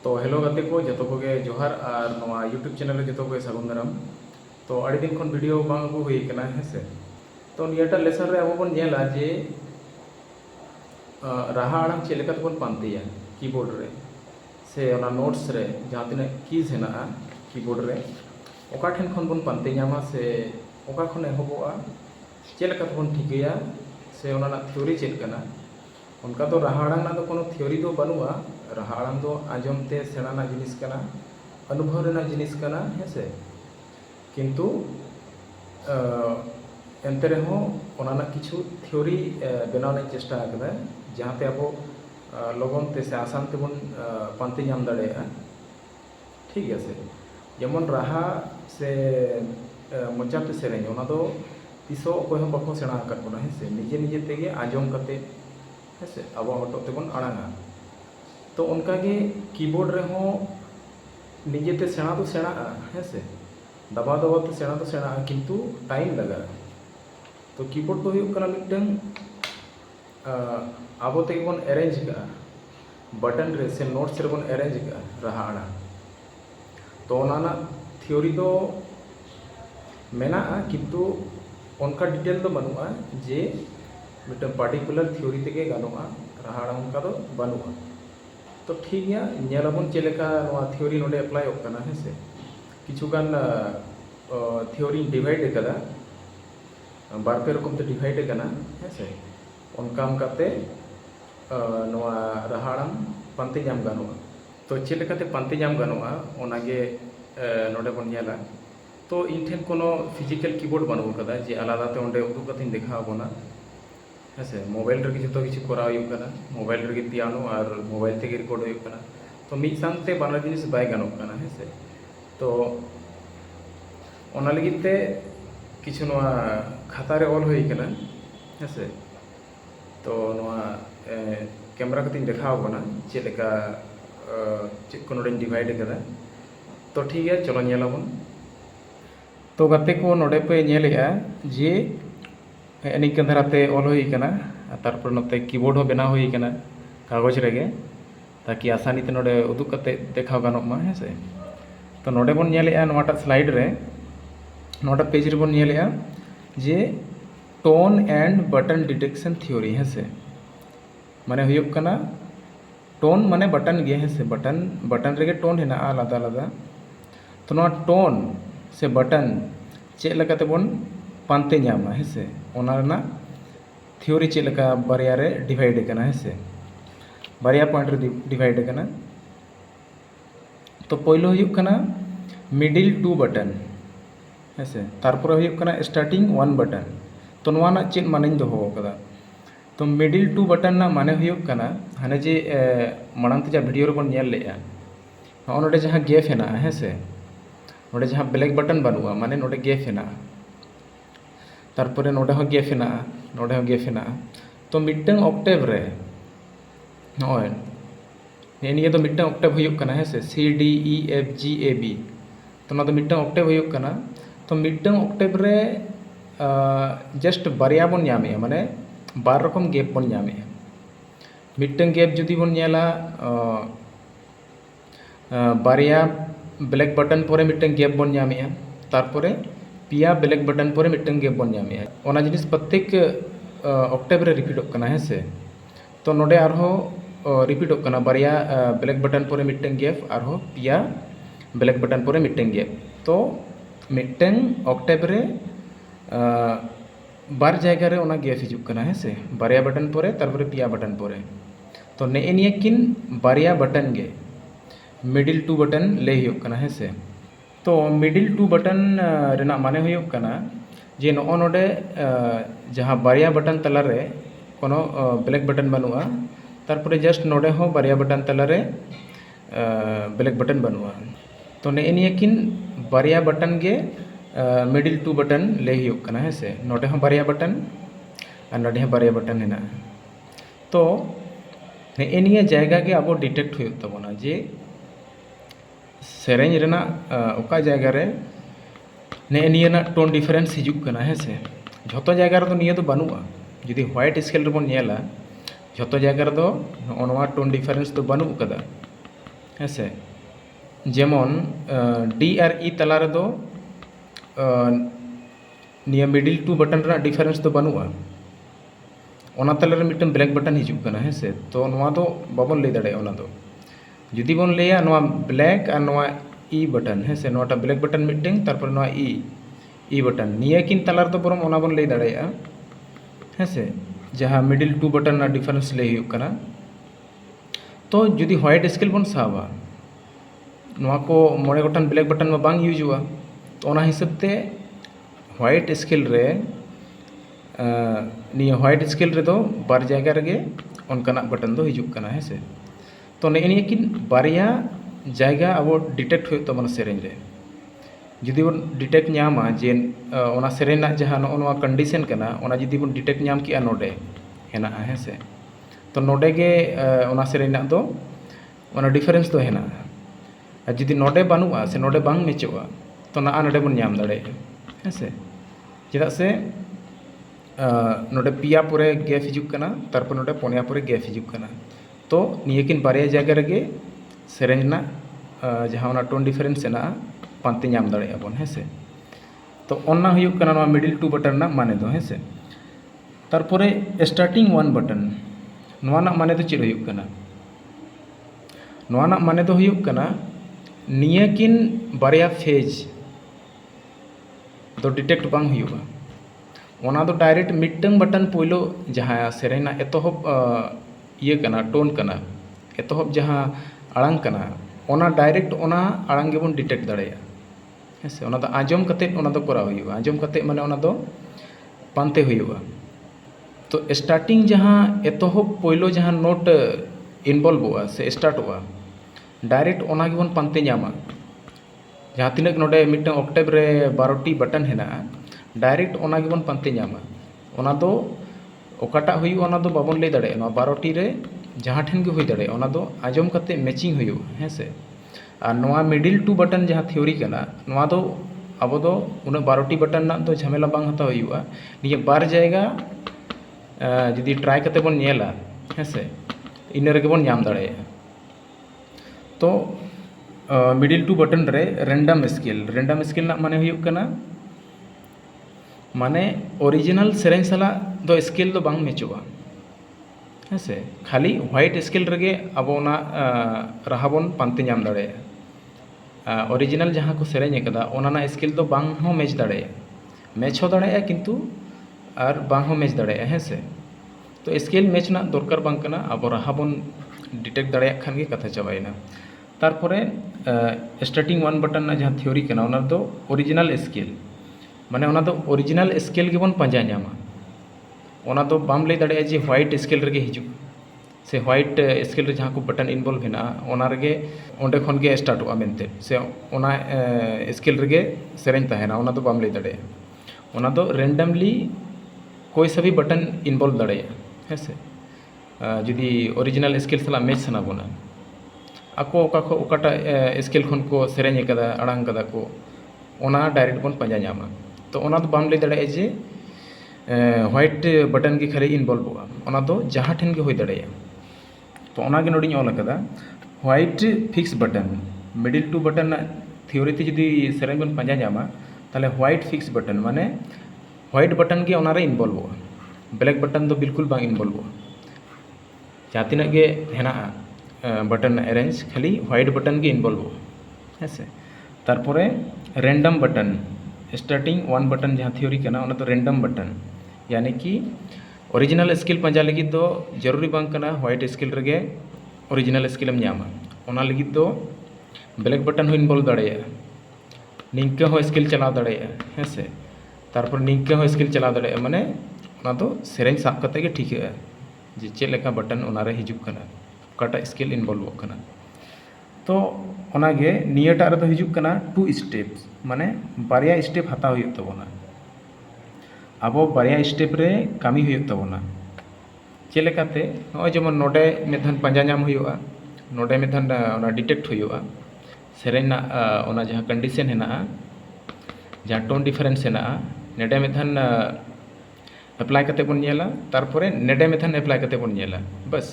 तो हेलो गाते को जो को जोहार और नवा यूट्यूब चैनल जो को सागुन दाराम। तो अड़ी दिन खन वीडियो बांग अगू हुई कना है से। तो नियाटा लेसन रे अब बन नेला जे राहा आड़ांग चेक लेका तबन पांतेया कीबोर्ड रे से ओना नोट्स रे जहाँ तिना कीज हेना कीबोर्ड रे ओका ठेन खन बन पांते नामा से ओका खन एहबोआ चेक लेका तबन ठिकया से ओना ना थ्योरी चेक कना उनका तो राहा आड़ांग ना तो कोनो थ्योरी दो बनुआ। राहा आड़ांग दो आजमते सेना ना जिनिस कना अनुभव रेना जिनिस कना हेसे किंतु एंते रेहो ओना ना किछु थ्योरी बनाने चेष्टा आकदा जहाँ ते अब लगन ते से आसान तेबन पांते नाम दाड़ेया। ठीक है से जेमन राहा से मचाते सेरेंग ओना दो तिसो अकोय हम बाको सेना आकाद बोना हेसे निजे निजे तेगे आजम कते हेसे अब हटो तेबन आड़ांगा। तो उनका के कीबोर्ड रे हो निजे ते सेना तो सेना हेसे दबा दबा तो सेना किंतु टाइम लगा। तो कीबोर्ड तो हुयुक कना मिटन आबो तेगे बन अरेंज का बटन रे से नोट्स रे बन अरेंज का राहा आड़ांग। तो ओना ना थ्योरी दो मेना किंतु उनका डिटेल तो बनुआ जे मिटन पार्टिकुलर थ्योरी तेगे गानोआ राहा आड़ांग का तो बनुआ। तो ठीक है नेलाबन चेलेका नोआ थ्योरी नोडे अप्लाई होकना है से किछुगान थ्योरी डिवाइड कदा बार पे रकम ते डिवाइड कना है से उनका हमकाते नोआ राहा आड़ांग पांते नाम गानोआ। तो चेलेकाते पांते नाम गानोआ ओनागे नोडे बन नेला। तो इन ठेन कोनो फिजिकल कीबोर्ड बनू कदा जे आलादाते ओंडे उदुग कतिन देखा बोना हेसे मोबाइल रे जो किसी कराव मोबाइल रे पियानो और मोबाइल ते रिकॉर्ड होना। तो मिद सांते बाना जिनिस बाय गानोग कना हेसे। तो ओना लगिते किछु नोआ खाता रे ऑल होई कना हेसे। तो नोआ कैमरा कतिन देखाव बना चेक लेका चेक को नोडे डिवाइड कदा। तो ठीक है चलो नेलाबन। तो गाते को नोडे पे नेलेया जे एनिक धराते ऑल हुई कना तारपर नोते कीबोर्ड हो बना हुई कना कागज रेगे ताकि आसानी ते नोडे उदुग कते देखाव गानोग मा हेसे। तो नोडे बन नेलेया नोटा स्लाइड रे नोटा पेज रे बन नेलेया जे tone and button detection theory हेसे माने हुयुग कना टोन माने बटन गे हेसे बटन रेगे टोन हेना आलादा आलादा। तो नोआ टोन से बटन चेक लेकाते बन पांते नामा हेसे ओना रेना थ्योरी चेक लेका बारिया रे डिवाइड कना हेसे बारिया पॉइंट रे डिवाइड कना। तो पहिलो हुयुग कना मिडिल टू बटन हेसे तारपर हुयुग कना स्टार्टिंग वन बटन। तो नोआ ना चेक माने दोहो कदा। तो मिडिल टू बटन ना माने हुयुग कना हाने जे मांग ते जा वीडियो रे बन नेल लेया नोडे जहां गैप हेना हेसे नोडे जहां ब्लैक बटन बनुआ माने नोडे गैप हेना तारपरे नोडे हो गैप हेना नोडे हो गैप हेना। तो मिटन ऑक्टेव रे नॉय निये तो मिटन ऑक्टेव हुयुग कना हेसे C D E F G A B. तो ना तो मिटन ऑक्टेव हुयुग कना। तो मिटन ऑक्टेव रे जस्ट बारिया बन नामे माने बार रकम गैप बन नामे मिटन गैप जुदी बन नेला बारिया ब्लैक बटन परे मिटन गैप बन नामे तारपरे पिया ब्लैक बटन परे मिटन गैप बन नामे ओना जिनिस प्रत्येक ऑक्टेव रे रिपीटोग कना हेसे। तो नोडे आरहो रिपीटोग कना बारिया ब्लैक बटन परे मिटन गैप आरहो पिया ब्लैक बटन परे मिटन गैप। तो मिटन ऑक्टेव रे बार जायगा रे ओना गैप हिजुग कना हेसे बारिया बटन परे तारपरे पिया बटन परे। तो ने निये किन बारिया बटन गे मिडिल टू बटन ले हुयुग कना हेसे। तो मिडिल टू बटन रेना माने हुयुग कना जे नो नोडे जहाँ बारिया बटन तलारे कोनो ब्लैक बटन बनुआ तारपरे जस्ट नोडे हो बारिया बटन तलारे ब्लैक बटन बनुआ। तो ने निये किन बारिया बटन गे मिडिल टू बटन ले हुयुग कना हेसे नोडे हो बारिया बटन और नोडे हो बारिया बटन हेना। तो ने निये जायगा गे अब डिटेक्ट हुयुग तबोना जे सेरेंज रेना ओका जायगा रे ने निये ना टोन डिफरेंस हिजुग कना हेसे झोतो जायगा रे तो निये तो बनुआ जुदी व्हाइट स्केल रे बन नेला झोतो जायगा रे तो नोआ टोन डिफरेंस तो बनू कदा। है से जेमन डी और ई तला रे दो निया मिडिल टू बटन रा डिफरेंस तो बनुआ ओना तला रे मिटन ब्लैक बटन हिजुग कना है से तो नोआ दो बाबन ले दड़े ओना दो जुदी बन लेया नोआ ब्लैक और नोआ ई बटन है से नोटा ब्लैक बटन मिटिंग तारपर नोआ ई बटन निया किन तला रे तो बरम ओना बन ले दड़े है से जहाँ मिडिल टू बटन ना डिफरेंस ले हुई कना तो जुदी व्हाइट स्केल बन सावा नोआ को मोड़े गोटन ब्लैक बटन में बांग यूज हुआ तो ओना हिसाब ते व्हाइट स्केल रे निया व्हाइट स्केल रे दो बार जायगा रे उनकाना बटन दो हिजुग कना है से तो ने किन बारिया जायगा अब डिटेक्ट हुई तबन सेरेंज रे जुदी बन डिटेक्ट नामा जे ओना सेरेंज ना जहाँ नोआ कंडीशन कना ओना जुदी बन डिटेक्ट नाम किया नोडे हेना है से तो नोडे गे ओना सेरेंज ना दो ओना डिफरेंस तो हेना जुदी नोडे बानुआ से नोडे बांग मेचोआ तो ना नोडे बन नाम दड़े है से चेदा से नोडे पिया पुरे गैप हिजुग कना तारपर नोडे पोनिया पुरे गैप हिजुग कना तो नियकिन बारे जगह रे सेरेंज ना जहाँ ओना टोन डिफरेंस हेना पांते नाम दड़े बन है से तो ओना हुयुग कना नोआ मिडिल टू बटन ना माने दो है से तारपरे स्टार्टिंग वन बटन नोआ ना माने दो चेद हुयुग कना नोआ ना माने दो हुयुग कना नियकिन बारिया फेज तो डिटेक्ट बांग हुयुगा ओना दो डायरेक्ट मिटंग बटन पोलो जहाँ सेरेंज ना एतोहब ये कना टोन कना एतोहब जहाँ आड़ांग कना ओना डायरेक्ट ओना आड़ांग गेबन डिटेक्ट दाड़ेया है से ओना दो आंजम कते ओना दो करा हुयुगा आंजम कते माने ओना दो पांते हुयुगा तो स्टार्टिंग जहाँ एतोहब पोलो जहाँ नोट इनवॉल्व हुआ से स्टार्ट हुआ डायरेक्ट ओना गेबन पांते नामा जहाँ तीन नोडे मिटन ऑक्टेव रे 12टी बटन हेना डायरेक्ट ओना गेबन पांते नामा ओना दो ओकाटा हुयुगा ओना दो बाबन ले दाड़े ओना 12टी रे जहाँ ठेन गे हुई दाड़े ओना दो आंजम कते मैचिंग हुयुगा है से और नोआ मिडिल टू बटन जहाँ थ्योरी कना नोआ दो अब दो उन 12टी बटन ना दो झमेला बांग हता हुयुगा निया बार जायगा जुदी ट्राई कते बन नेला है से इन रे गेबन नाम दाड़े तो मिडिल टू बटन रे रैंडम स्केल ना माने हुयुग कना माने ओरिजिनल सेरेंज साला दो स्केल दो बांग मेचोगा है से खाली व्हाइट स्केल रे अब ओना राहा बन पांते नाम दाड़े ओरिजिनल जहाँ को सेरेंज कदा ओना ना स्केल दो बांग हो मैच दाड़े मैच हो दाड़े किंतु और बांग हो मैच दाड़े है से तो स्केल मैच ना दरकार बांग कना अब राहा बन डिटेक्ट दाड़े खान गे कथा चाबायना तारपरे स्टार्टिंग वन बटन ना जहाँ थ्योरी कना ओना दो ओरिजिनल स्केल माने ओना दो ओरिजिनल स्केल गेबन पांजा नामा ओना दो बाम ले दाड़े जे व्हाइट स्केल रे हिजुग से व्हाइट स्केल रे जहाँ को बटन इनवॉल्व हेना ओना रे ओंडे खन गे स्टार्ट हुआ मेनते से ओना स्केल रे सेरेंज ताहेना ओना दो बाम ले दाड़े ओना दो रैंडमली कोई सा भी बटन इनवॉल्व दाड़े है से जुदी ओरिजिनल स्केल सला मैच सना बोना आको ओकाटा स्केल खन को सेरेंज कदा आड़ांग कदा को ओना डायरेक्ट बन पांजा नामा तो ओना दो बाम ले दाड़े जे व्हाइट बटन की खाली इनवॉल्व हुआ ओना दो जहाँ ठेन गे हुई दाड़े तो ओना गे नोडिं ऑल कदा white fix button middle to button theory ते जुदी सेरेंज बन पांजा नामा ताले व्हाइट फिक्स बटन माने व्हाइट बटन के ओना रे इनवॉल्व हुआ ब्लैक बटन दो बिल्कुल बांग इनवॉल्व हुआ जहाँ तीन गे हेना बटन अरेंज खाली व्हाइट बटन के इनवॉल्व हुआ है से तारपरे random button starting one button जहाँ थ्योरी कना ओना तो रैंडम बटन यानी कि ओरिजिनल स्केल पांजा लगी दो जरूरी बांग कना व्हाइट स्केल रे ओरिजिनल स्केल नामा ओना लगी दो ब्लैक बटन हो इनवॉल्व दाड़े निंका हो स्केल चलाव दाड़े है से तारपर निंका हो स्केल चलाव दाड़े माने ओना दो सेरेंज साब कते गे ठीक है जे चेद लेका बटन ओना रे हिजुग कना ओकाटा स्केल इनवॉल्व कना तो ओनागे नियटा रे दो हिजुग कना 2 स्टेप्स माने बारिया स्टेप हता हुयुग तबोना अब बारिया स्टेप रे कामी हुयुग तबोना चेद लेकाते नय जेमन नोडे मेधान पांजा नाम हुयुगा नोडे मेधान ओना डिटेक्ट हुयुगा सेरेंज ना ओना जहाँ कंडीशन हेना जहाँ टोन डिफरेंस हेना नेडे मेधान एप्लाई कते बन नेला तारपरे नेडे मेधान एप्लाई कते बन नेला बस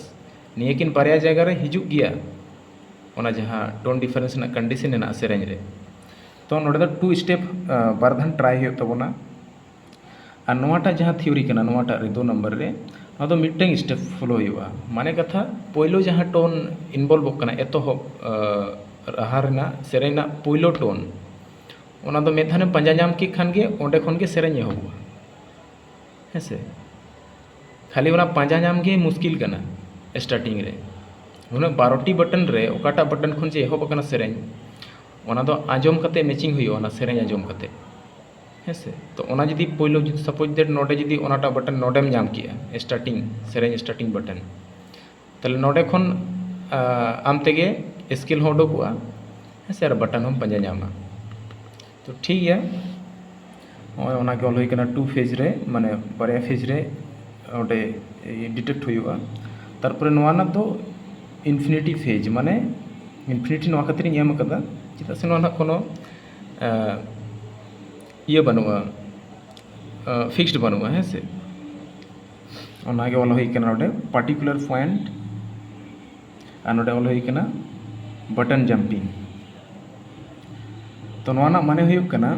नियकिन बारिया जायगा रे हिजुग गिया ओना जहाँ टोन डिफरेंस ना कंडीशन है ना सेरेंज रे तो नोडे दो 2 स्टेप बारधान ट्राई हो तबोना और नोटा जहाँ थ्योरी कना नोटा रे 2 नंबर रे ना तो मिटटेंग स्टेप फॉलो हुआ माने कथा पोइलो जहाँ टोन इनवॉल्व कना एतोहब राहा रेना सेरेना पोइलो टोन ओना दो मेधाने पंजा नाम की खान गे ओंडे खन गे सेरेंज एहबुआ हेसे खाली ओना पंजा नाम गे मुश्किल कना स्टार्टिंग रे उन्हें 12टी बटन रे ओकाटा बटन खन जे एहब कना सेरेंज ओना दो आजम कते मैचिंग हुई ओना सेरेंज आजम कते हेसे तो ओना जदि पोइलो सपोज दैट नोडे जदि ओनाटा बटन नोडेम नाम किया स्टार्टिंग सेरेंज स्टार्टिंग बटन तले नोडे खन आम तेगे स्केल हो उडुकुआ हेसे और बटन हम पंजा नामा तो ठीक है ओना के ऑल हुई कना 2 फेज रे माने बारे फेज रे ओडे डिटेक्ट हुआ तारपरे नोआ ना तो इनफिनिटी फेज माने इनफिनिटी नोआ खातिर एम कदा चिता से नोआ कोनो ये बनुआ फिक्स्ड बनुआ है से ओना के ऑल हुई कना ओडे पार्टिकुलर पॉइंट और ओडे ऑल हुई कना बटन जंपिंग तो नोआ ना माने हुई कना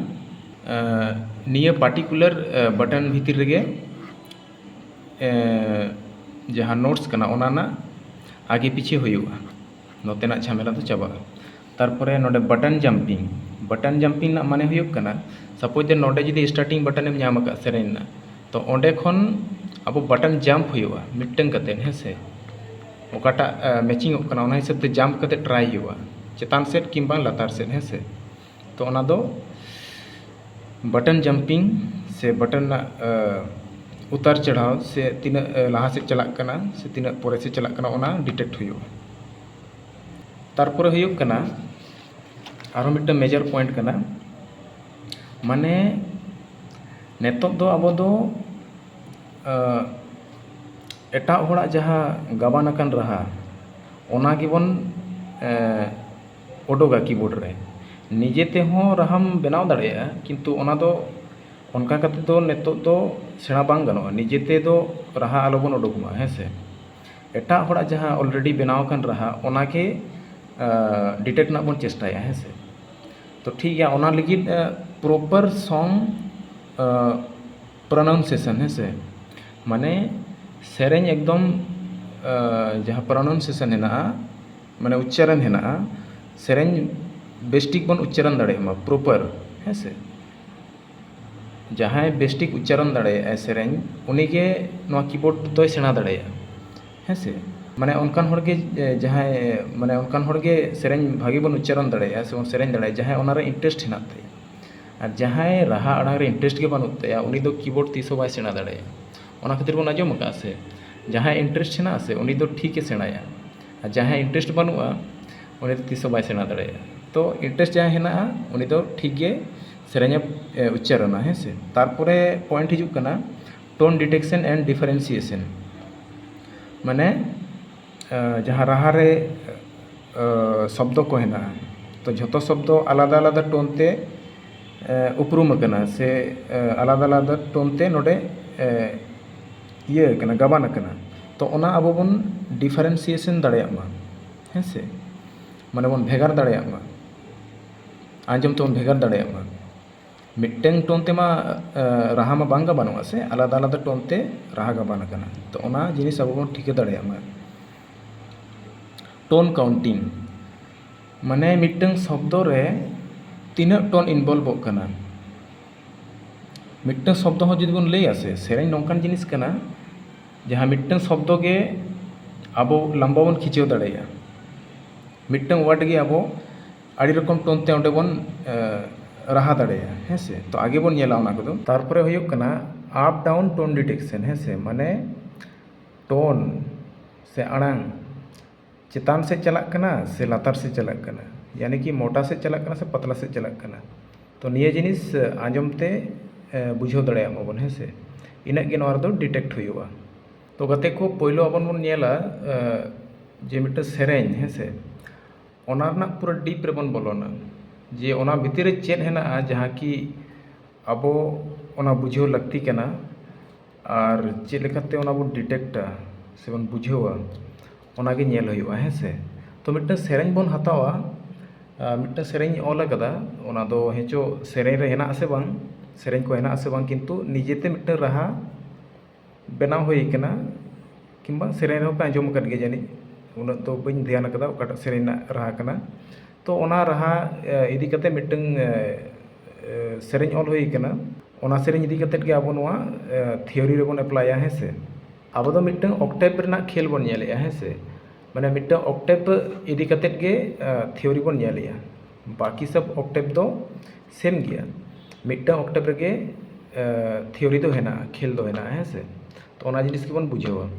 निया पार्टिकुलर बटन भीतर रेगे जहाँ नोट्स कना ओना ना आगे पीछे हुआ नोतेना झमेला तो चाबा तारपरे नोडे बटन जंपिंग ना माने हुई कना सपोज दे नोडे जदि स्टार्टिंग बटन एम नाम का सेरेंज ना तो ओंडे खन अब बटन जंप हुआ मिटन कते हेसे ओकाटा मैचिंग कना ओना हिसाब ते जंप कते ट्राई हुआ चेतान सेट किंबा लातार सेट हेसे तो ओना दो बटन जंपिंग से बटन उतार चढ़ाव से तीना लाहा से चला कना से तीना पोरे से चला कना ओना डिटेक्ट हुआ तारपरे हुई कना आरो मिट्टा मेजर पॉइंट कना माने नेतो दो अब दो एटा होड़ा जहाँ गाबान अकन रहा ओना गिबन ओडोगा कीबोर्ड रे निजे ते हो राहम बनाव दाड़ेया किंतु ओना दो उनका कते दो नेतो दो सेना बांग गनोआ निजे ते दो राहा आलोबन ओडोगमा हेसे एटा होड़ा जहाँ ऑलरेडी बनाव कन रहा ओना के डिटेक्ट ना बन चेष्टाया हेसे तो ठीक है ओना लगी प्रॉपर सॉन्ग प्रोनाउंसिएशन हेसे माने सेरेंज एकदम जहाँ प्रोनाउंसिएशन है माने उच्चारण है सेरेंज बेस्टिक बन उच्चारण दाड़ेमा प्रॉपर हेसे जहाँ बेस्टिक उच्चारण दाड़े सेरेंज उनीगे नोआ कीबोर्ड तो सेना दाड़ेया हेसे माने उनकान होड़गे जहाँ माने उनकान होड़गे सेरेंज भागी बन उच्चारण दाड़ेया से सेरेंज दाड़े जहाँ ओनारे इंटरेस्ट हेना ते और जहाँ राहा आड़ांग रे इंटरेस्ट के बानुग ताया उनी दो कीबोर्ड तीसो बाय सेना दाड़ेया ओना खातिर बन आजम का से जहाँ इंटरेस्ट हेना से उनी दो ठीक है सेनाया और जहाँ इंटरेस्ट बानुआ उनी दो तीसो बाय सेना दाड़ेया तो इंटरेस्ट जहाँ हेना उनी दो ठीक गे सेरेंज उच्चारणा है से तारपरे पॉइंट हिजुग कना टोन डिटेक्शन एंड डिफरेंशिएशन माने जहाँ राहा रे शब्द को हेना तो झोतो शब्द आलादा आलादा टोन ते उपरूम कना से आलादा आलादा टोन ते नोडे ये कना गाबान कना तो ओना अब बन डिफरेंशिएशन दाड़ेयामा हेसे माने बन भेगार दाड़ेयामा आंजम तो भेगार दाड़ेयामा मिट्टेंग टोन ते मा राहा मा बांगा बानुआ से आलादा आलादा टोन ते राहा गाबान कना तो ओना जिनिस अब बन ठीक दाड़ेयामा टोन काउंटिंग माने मिट्टेंग शब्द रे तीना टोन इनवॉल्व कना मिट्टेंग शब्द हो जदि बन लई आसे सेरेंज नोंकान जिनिस कना जहाँ मिट्टेंग शब्द के अब लंबा बन खिंचाव दाड़ेया मिट्टेंग वर्ड के अब आड़ी रकम टोन ते ओंडे बन राहा दाड़ेया हेसे तो आगे बन नेला ओना कोदो तारपरे हुयुग कना अप डाउन टोन डिटेक्शन हेसे माने टोन से आड़ांग चेतान से चला कना से लातार से चला कना यानी कि मोटा से चला कना से पतला से चला कना तो निये जिनिस आंजम ते बुझाव दाड़ेयामा बन हेसे इना गे नोआ दो डिटेक्ट हुयुआ तो गते को पहिलो आबन बन नेला जे मिट्टे सेरेंज हेसे ओना रना पूरा डीप रे बन बोलोना जे ओना भितर रे चेद हेना जहाँ कि अब ओना बुझाव लगती कना और चेद लेकाते ओना बन डिटेक्टा से बन बुझावा ओना गे नेल हुयुआ हेसे तो मिट्टन सेरेंज बन हतावा मिट्टन सेरेंज ऑल कदा ओना दो हेचो सेरेंज रे हेना आसे बांग सेरेंज को हेना आसे बांग किंतु निजेते मिट्टन राहा बनाव हुई कना किंबा सेरेंज रे पे आंजम कर गे जानी उन तो बइन ध्यान कदा ओकाटा सेरेंज ना राहा कना तो ओना राहा इदी कते मिट्टन सेरेंज ऑल हुई कना ओना सेरेंज इदी कते गे आबो नोआ थियोरी रे बन अप्लाया है से अब तो मिट्टन ऑक्टेव रेना खेल बन नेलेया है से माने मिट्टन ऑक्टेव इदी कते गे थियोरी बन नेलेया बाकी सब ऑक्टेव दो सेम गया मिट्टन ऑक्टेव रे थियोरी दो हेना खेल दो हेना है से तो ओना जिनिस के बन बुझावा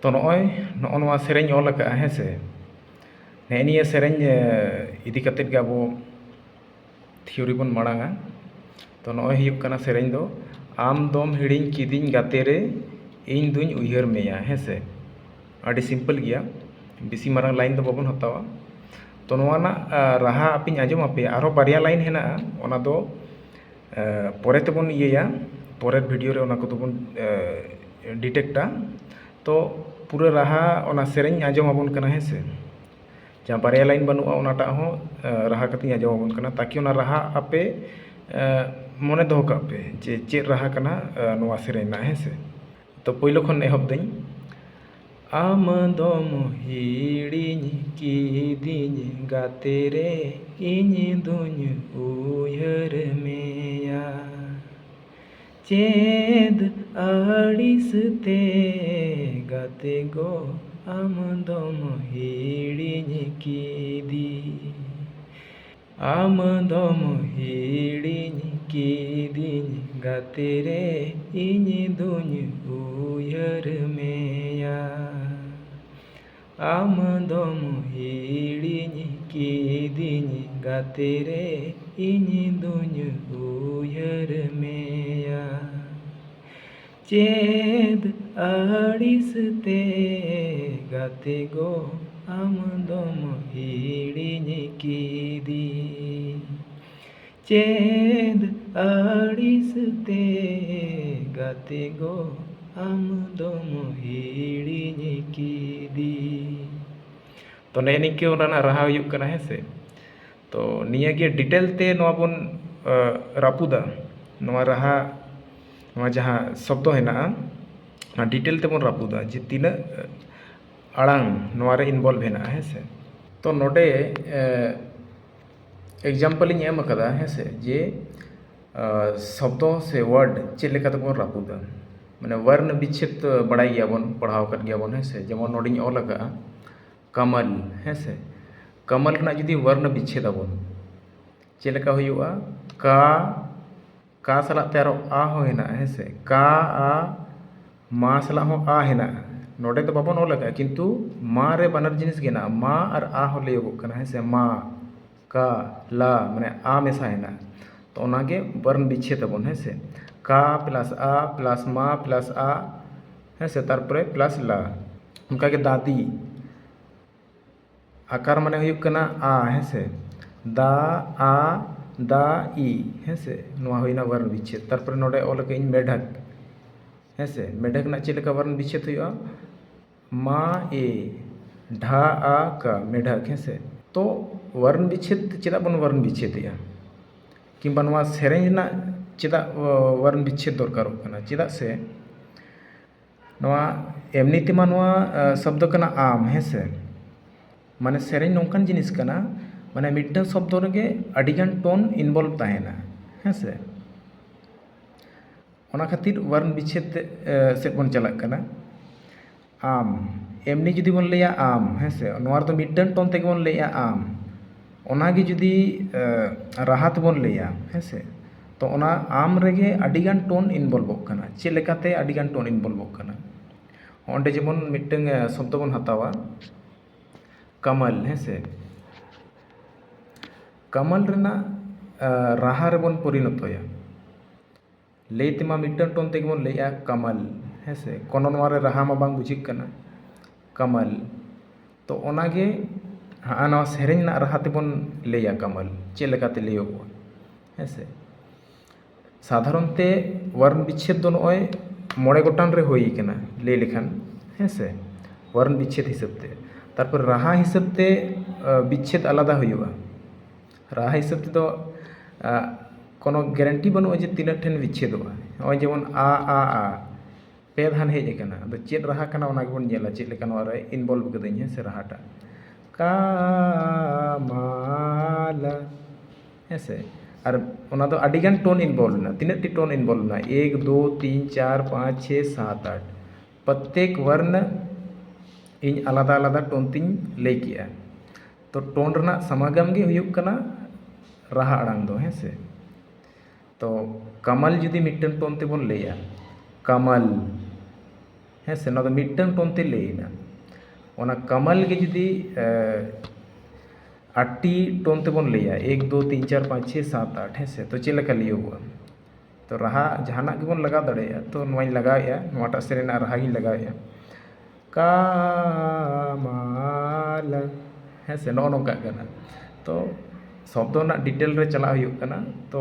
तो नॉय सेरेंज ऑल का है से नेनिया सेरेंज इदी कते गे आबो थियोरी बन मांगा तो नॉय हुयुग कना सेरेंज दो आम दोम हिड़िंग किदिंग गाते रे इन दुñ उयहर मेया है से आड़ी सिंपल गया बेसी मारंग लाइन दो बाबन हतावा तो नोवाना राहा अपिन आजम आपे आरो बारिया लाइन हेना ओना दो परे तेबन इया परे वीडियो रे ओना को तो बन डिटेक्टा तो पूरा राहा ओना सेरेंज आजम आबन कना है से जहाँ बारिया लाइन बनुआ ओनाटा हो राहा कति आजम आबन कना ताकि ओना राहा आपे मने दो का पे जे चेक राहा कना नोवा सेरेंज ना है से तो पहिलो खन एहब दई आम दम हिड़िኝ किदिኝ गाते रे इñ दुñ उयहर मेया चेद आड़िसते गाते गो आम दम हिड़िኝ किदी आम दम हिड़िኝ किदिኝ गाते रे इñ दुñ उयहर मेया आम दम हिड़िኝ किदिኝ गाते रे इñ दुñ उयहर मेया चेद आड़िसते गाते गो आम दम हिड़िኝ किदी चेद आड़िसते गाते गो आम दम हिड़िኝ किदी तो ने निके ओना राहा हुयुग कना है से तो निया गे डिटेल ते नोआ बन रापुदा नोआ राहा नोआ जहाँ शब्द हेना ना डिटेल ते बन रापुदा जे तीना आड़ांग नोआ रे इनवॉल्व हेना है से तो नोडे एग्जाम्पल इन एम कदा है से जे शब्द से वर्ड चेक लेका ते बन रापुदा माने वर्ण विच्छेद बड़ाई गया बन पढ़ाव कर गया बन है से जेमन नोडिंग ऑल का कमल है से कमल ना जुदी वर्ण विच्छेद आबन चेलेका हुयुआ का सला ते आरो आ हो हेना है से का आ मा सला हो आ हेना नोडे तो बाबन ऑल का किंतु मा रे बानर जिनिस गेना मा और आ हो लेगो कना है से मा का ला माने आ मेसा हेना तो ओनागे वर्ण विच्छेद आबन है से का प्लस आ प्लस मा प्लस आ है से तारपरे प्लस ला उनका के दादी आकार माने हुयुग कना आ है से दा आ दा ई है से नोआ होइना वर्ण विच्छेद तारपरे नोडे ऑल के इन मेढक है से मेढक ना चेलेका वर्ण विच्छेद हुयुआ मा ए ढा आ का मेढक है से तो वर्ण विच्छेद चेदा बन वर्ण विच्छेद या किंबा नोआ सेरेंज ना चेदा वर्ण विच्छेद दरकार कना चेदा से नोआ एमनी तेमा नोआ शब्द कना आम है से माने सेरेंज नोंकान जिनिस कना माने मिट्टन शब्द रेगे अडिगान टोन इनवॉल्व ताहेना है से ओना खातिर वर्ण विच्छेद से बन चलाक कना आम एमनी जुदी बन लेया आम है से नोआ तो मिट्टन टोन ते बन लेया आम ओनागे जुदी राहत बन लेया है से तो ओना आम रेगे अडिगान टोन इनवॉल्व कना चे लेकाते अडिगान टोन इनवॉल्व कना ओंडे जेमन मिट्टन शब्द बन हतावा कमल है से कमल रेना राहा रे बन परिणतया लेतेमा मिट्टन टोन ते बन लेया कमल है से कोनो नोआ रे राहा मा बांग बुझिक कना कमल तो ओनागे हाँ नोआ सेरेंज ना राहा ते बन लेया कमल चे लेकाते लेयोगो है से साधारणते वर्ण विच्छेद दो नोय मोड़े गोटान रे होई कना ले लेखान है से वर्ण विच्छेद हिसाब ते तारपर राहा हिसाब ते बिच्छेद आलादा हुआ राहा हिसाब ते तो कोनो ग्यारंटी बनूँ जे तीना ठेन विच्छेदोगा नॉय जेमन आ पे धान हेज अकाना आदो चेद राहा काना ओना गेबन नेला चेद लेका नोआ रे इनवॉल्व कदाई हे से राहाटा कामाला हेसे और ओना दो अडिगान टोन इनवॉल्व ना तीना टी टोन इनवॉल्व ना 1 2 3 4 5 6 7 8 प्रत्येक वर्ण इन आलादा आलादा टोन तीन लई किया तो टोन रना समागम गे हुयुग कना राहा अड़ांग दो हेसे तो कमल जुदी मिट्टन टोन ते बोन लेया कमल हेसे ना तो मिट्टन टोन ते लेना ओना कमल के जुदी 8 टोन ते बोन लेया 1 2 3 4 5 6 7 8 हेसे तो चेक लेका लियोगा तो राहा जहाना के बोन लगा दड़ेया तो नोई लगाया नोटा सेरेना राहा गी लगाया कामाला हेसे नो नोका कना तो शब्द ना डिटेल रे चला हुयुग कना तो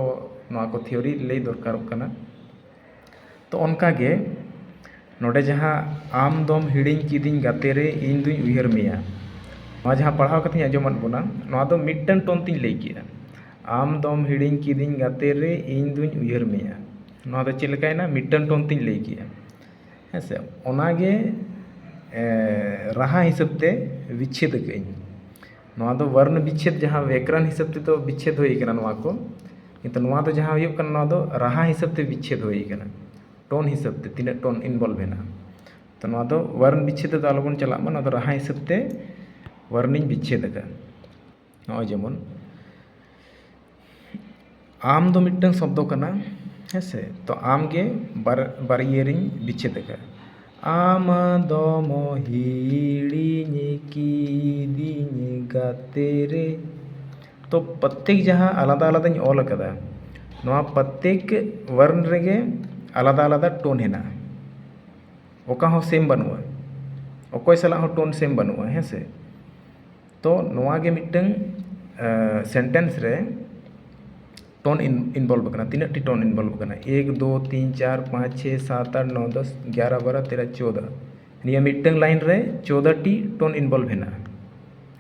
नोआ को थ्योरी लई दरकारोग कना तो उनका गे नोडे जहाँ आम दोम हिड़िंग किदिंग गाते रे इन दुई उयहर मेया नोआ जहाँ पढ़ाव कथि आंजमत बोना नोआ दो मिट्टन टोन तिन लई किया आम दोम हिड़िंग किदिंग गाते रे इन दुई उयहर मेया नोआ दो चेद लेकायना मिट्टन टोन तिन लई किया हेसे ओनागे राहा हिसाब ते विच्छेद कई नोआ दो वर्ण विच्छेद जहाँ व्याकरण हिसाब ते तो विच्छेद होई कना नोआ को किंतु नोआ दो जहाँ हुयुग कना नोआ दो राहा हिसाब ते विच्छेद होई कना टोन हिसाब ते तीना टोन इनवॉल्व है तो नोआ दो वर्ण विच्छेद तो आलोबन चला नोआ दो राहा हिसाब ते वर्णिंग विच्छेद का नॉय जेमन आम दो मिट्टन शब्द कना हेसे तो आम गे बारियरिंग विच्छेद का आम दम हिड़िंग किदिंग गाते रे तो प्रत्येक जहाँ आलादा आलादा ऑल कदा नोआ प्रत्येक वर्ण रेगे आलादा आलादा टोन हेना ओका हो सेम बनुआ ओकोय सला हो टोन सेम बनुआ हेसे तो नोआ गे मिट्टन सेंटेंस रे टोन इनवॉल्व करना तीना टी टोन इनवॉल्व करना 1 2 3 4 5 6 7 8 9 10 11 12 13 14 निया मिट्टन लाइन रे 14 टी टोन इनवॉल्व हेना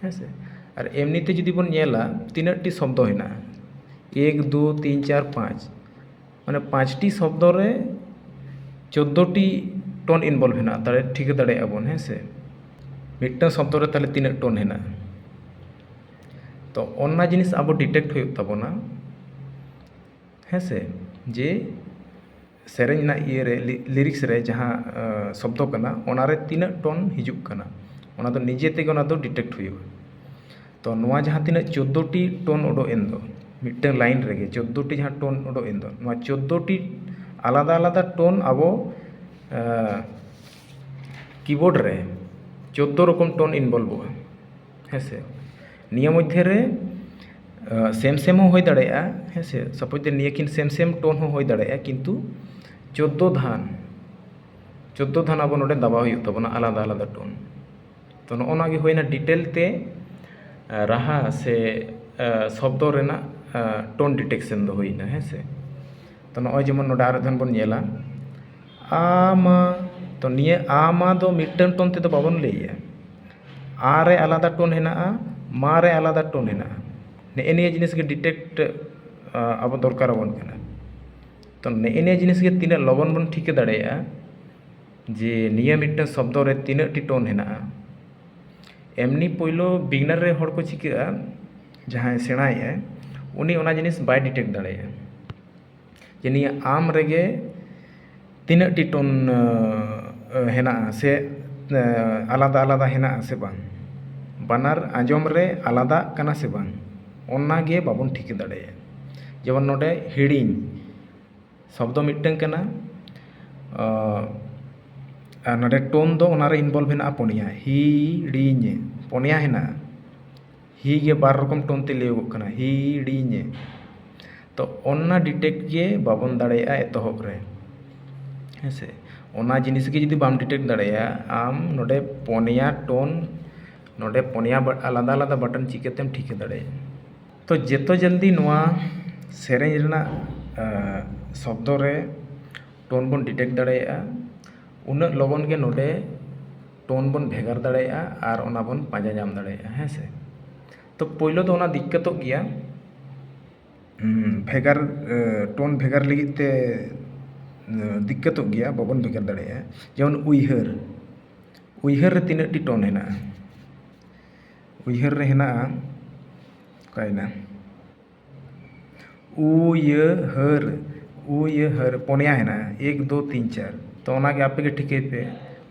हेसे और एमनी ते जुदी बोन नेला तीना टी शब्द हेना 1 2 3 4 5 माने 5 टी शब्द रे 14 टी टोन इनवॉल्व हेना ताले ठीक दाड़े आबोन हेसे मिट्टन शब्द रे ताले तीना टोन हेना तो ओन्ना जिनिस अब डिटेक्ट हुयुग ताबोना हेसे जे सेरेंज ना ये रे लिरिक्स रे जहाँ शब्द कना ओना रे तीना टोन हिजुग कना ओना दो निजे तेगे ओना दो डिटेक्ट हुयुग तो नोआ जहाँ तीना 14 टी टोन ओडो एन दो मिट्टन लाइन रेगे 14 टी जहाँ टोन ओडो एन दो नोआ 14 टी आलादा आलादा टोन अब कीबोर्ड रे 14 रकम टोन इनवॉल्व हेसे निया मध्य रे सेम सेम हो दाड़ेया हेसे सपोज दे निया किन सेम सेम टोन हो दाड़ेया किंतु 14 धान अब नोडे दबा हुयुग तबना आलादा आलादा टोन तो नोना गे होइना डिटेल ते राहा से शब्द रेना टोन डिटेक्शन दो होइना हेसे तो नॉय जेमन नोडे आर धन बोन नेला आमा तो निया आमा दो मिट्टन टोन ते तो बाबन लेया आ रे आलादा टोन हेना मा रे आलादा टोन हेना ने जिनिस के डिटेक्ट अब दरकार बन कना तो ने जिनिस के तीना लगन बन ठीक दाड़ेया जे निया मिट्टन शब्द रे तीना टी टोन हेना एमनी पहिलो बिगनर रे हड़ को चिका जहाँ सेणाए उनी ओना जिनिस बाय डिटेक्ट दाड़ेया जे निया आम रेगे तीना टी टोन हेना से आलादा आलादा हेना से बांग बानार आंजम रे आलादा कना से बांग ओना गे बाबन ठीक दाड़ेया जेमन नोडे हिड़िंग शब्द मिट्टन कना नोडे टोन दो ओना रे इनवॉल्व हेना पोनिया हिड़िंग पोनिया हेना ही गे बार रकम टोन ते लेगो कना हिड़िंग तो ओना डिटेक्ट गे बाबन दाड़ेया एतहब रे हेसे ओना जिनिस के जुदी बाम डिटेक्ट दाड़ेया आम नोडे पोनिया टोन नोडे पोनिया आलादा आलादा बटन चिकेतेम ठीक दाड़ेया तो जेतो जल्दी नोआ सेरेंज रेना शब्द रे टोन बन डिटेक्ट दाड़ेया उन्ना लगन के नोडे टोन बन भेगार दाड़ेया और ओना बन पांजा जाम दाड़ेया हेसे तो पहिलो तो ओना दिक्कतोग गया भेगार टोन भेगार लगित ते दिक्कतोग गया बाबन भेगार दाड़ेया जेमन उइहार उइहार रे तीनाटी टोन हेना उइहार रे हेना कायना उइहार पोनिया हेना 1 2 3 4 तो ओना के आपे के ठिके पे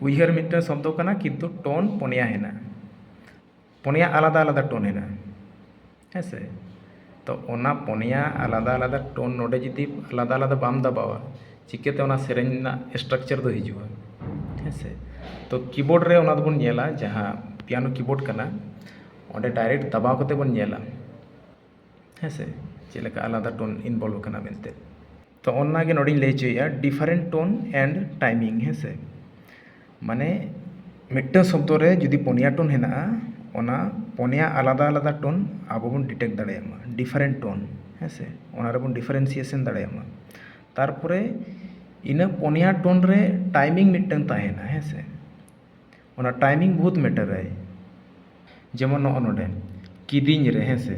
उइहार मिट्टन शब्द कना किंतु टोन पोनिया हेना पोनिया आलादा आलादा टोन हेना है से तो ओना पोनिया आलादा आलादा टोन नोडे जुदी आलादा आलादा बाम दबावा चिकेते ओना सेरेंज ना स्ट्रक्चर दो हिजुआ है से तो कीबोर्ड रे ओना दोबन नेला जहां पियानो कीबोर्ड कना ओंडे डायरेक्ट दबाव कते बन नेला है से चेलेका आलादा टोन इनवॉल्व कना मेनते तो ओना गे नोडिन लay चोया डिफरेंट टोन एंड टाइमिंग है से माने मिट्टन शब्द रे जुदी पोनिया टोन हेना ओना पोनिया आलादा आलादा टोन आबो बन डिटेक्ट दाड़ेयामा डिफरेंट टोन है से ओना रे बन डिफरेंशिएशन दाड़ेयामा तारपरे इना पोनिया टोन रे टाइमिंग मिट्टन ताहेना है से ओना टाइमिंग बहुत मैटर है जेमन नोडे किदिन रे है से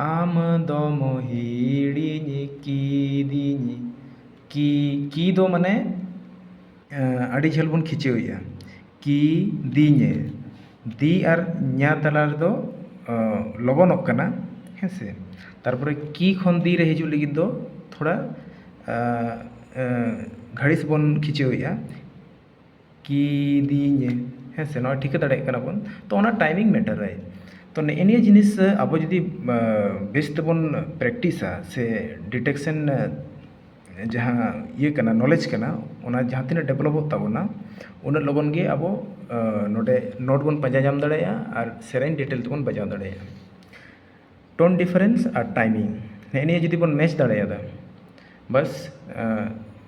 आम दम हिड़िनी किदिनी की दो माने आड़ी झेल बन खिचेया की दिने दी और न्या तला दो लगनोग कना है से तारपरे की खन दी रे हिजु लगिद दो थोड़ा घड़िस बन खिचेया की दिने है से ना ठीक दाड़े कना बन तो ओना टाइमिंग मैटर है तो नेनिया जिनिस अब जुदी बेस तबन प्रैक्टिसा से डिटेक्शन जहाँ ये कना नॉलेज कना ओना जहाँ तीना डेवलप ताबोना उन लगन गे अब नोडे नोट बन पंजा जाम दाड़ेया और सेरेंज डिटेल तबन बजाव दाड़ेया टोन डिफरेंस और टाइमिंग नेनिया जुदी बन मैच दाड़ेया बस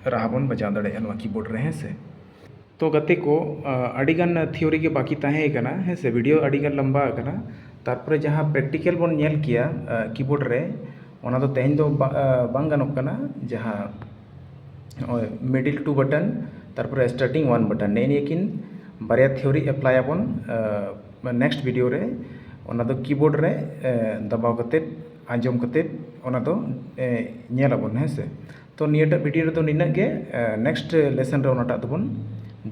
राहा बन बजाव दाड़ेया नोआ कीबोर्ड रे है से तो गते को अड़ीगान थियोरी के बाकी ताहे कना है से वीडियो अड़ीगान लंबा कना तारपरे जहाँ प्रैक्टिकल बन नेल किया कीबोर्ड रे ओना तो तेहन दो बांग गानोग कना जहाँ मिडिल 2 बटन तारपरे स्टार्टिंग 1 बटन नेकिन बारिया थियोरी एप्लाई आबन नेक्स्ट वीडियो रे ओना दो कीबोर्ड रे दबाव कते आंजम कते ओना दो नेल आबन है से तो नियटा वीडियो रे तो निना गे नेक्स्ट लेसन रे ओनाटा दोबन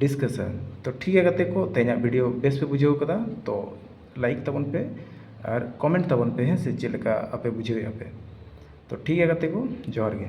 डिस्कसा तो ठीक है गते को तेना वीडियो बेस पे बुझाव कदा तो लाइक तबन पे और कमेंट तबन पे है से चेलका आपे बुझे आपे तो ठीक है गते को जोहार गे।